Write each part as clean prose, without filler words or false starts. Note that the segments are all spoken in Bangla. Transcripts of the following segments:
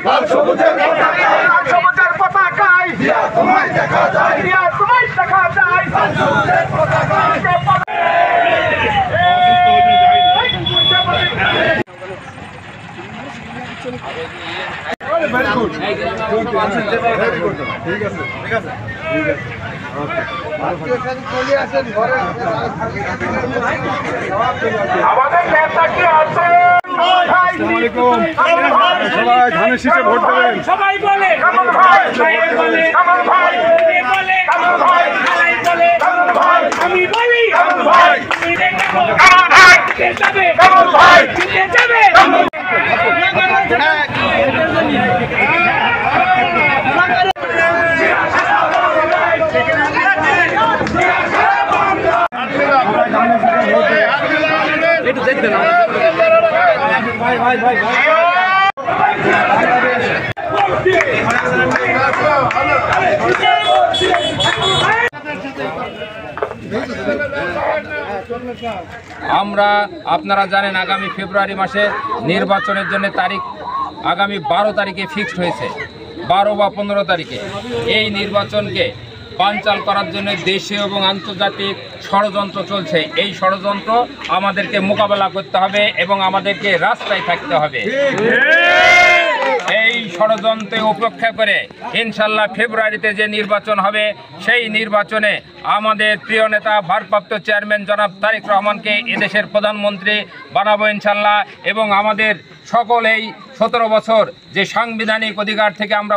লাল সবুজের পতাকায় দিয়া তোমায় দেখা যায় লাল সবুজের পতাকায় very good ঠিক আছে আমাদের নেতা কি আছে সবাই ধানের শীষে ভোট দেবেন সবাই বলে আমি বলি একটু দেখবেন ভাই আমরা আপনারা জানেন আগামী ফেব্রুয়ারি মাসে নির্বাচনের জন্য তারিখ আগামী 12 তারিখে ফিক্সড হয়েছে 12 বা 15 তারিখে এই নির্বাচনকে বানচাল করার জন্য দেশীয় এবং আন্তর্জাতিক ষড়যন্ত্র চলছে এই ষড়যন্ত্র আমাদেরকে মোকাবেলা করতে হবে এবং আমাদেরকে রাস্তায় থাকতে হবে এই ষড়যন্ত্রে উপেক্ষা করে ইনশাল্লাহ ফেব্রুয়ারিতে যে নির্বাচন হবে সেই নির্বাচনে আমাদের প্রিয় নেতা ভারপ্রাপ্ত চেয়ারম্যান জনাব তারেক রহমানকে এদেশের প্রধানমন্ত্রী বানাবো ইনশাল্লাহ এবং আমাদের সকল এই 17 বছর যে সাংবিধানিক অধিকার থেকে আমরা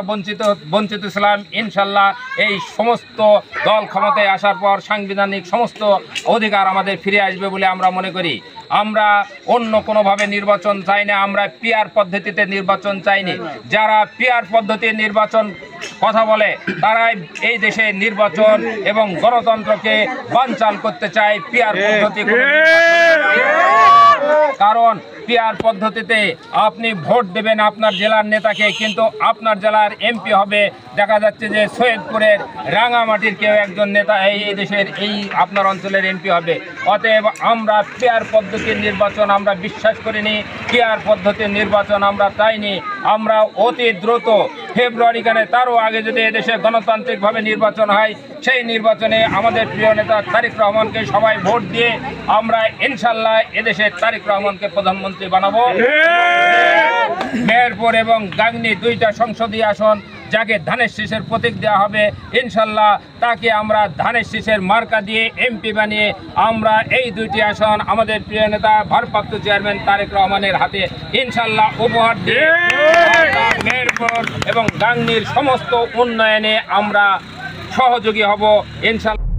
বঞ্চিত ছিলাম ইনশাল্লাহ এই সমস্ত দল ক্ষমতায় আসার পর সাংবিধানিক সমস্ত অধিকার আমাদের ফিরে আসবে বলে আমরা মনে করি আমরা অন্য কোনোভাবে নির্বাচন চাই না আমরা পিআর পদ্ধতিতে নির্বাচন চাইনি যারা পিআর পদ্ধতির নির্বাচন কথা বলে তারাই এই দেশে নির্বাচন এবং গণতন্ত্রকে বানচাল করতে চায় পিআর পদ্ধতি কারণ পিআর পদ্ধতিতে আপনি ভোট দেবেন আপনার জেলার নেতাকে কিন্তু আপনার জেলার এমপি হবে দেখা যাচ্ছে যে সৈয়দপুরের রাঙামাটির কেউ একজন নেতা এই দেশের এই আপনার অঞ্চলের এমপি হবে অতএব আমরা পিআর পদ্ধতির নির্বাচন আমরা বিশ্বাস করিনি পিআর পদ্ধতির নির্বাচন আমরা চাইনি আমরা অতি দ্রুত ফেব্রুয়ারি গানে তারও আগে যদি এদেশে গণতান্ত্রিকভাবে নির্বাচন হয় সেই নির্বাচনে আমাদের প্রিয় নেতা তারেক রহমানকে সবাই ভোট দিয়ে আমরা ইনশাল্লাহ এদেশের তারেক রহমানকে প্রধানমন্ত্রী বানাবো মেহেরপুর এবং গাংনী দুইটা সংসদীয় আসন যাকে ধানের শীষের প্রতীক দেওয়া হবে ইনশাল্লাহ তাকে আমরা ধানের শীষের মার্কা দিয়ে এমপি বানিয়ে আমরা এই দুইটি আসন আমাদের প্রিয় নেতা ভারপ্রাপ্ত চেয়ারম্যান তারেক রহমানের হাতে ইনশাল্লাহ উপহার দিয়ে মেহেরপুর এবং গাংনীর সমস্ত উন্নয়নে আমরা সহযোগী হব ইনশাল্লাহ।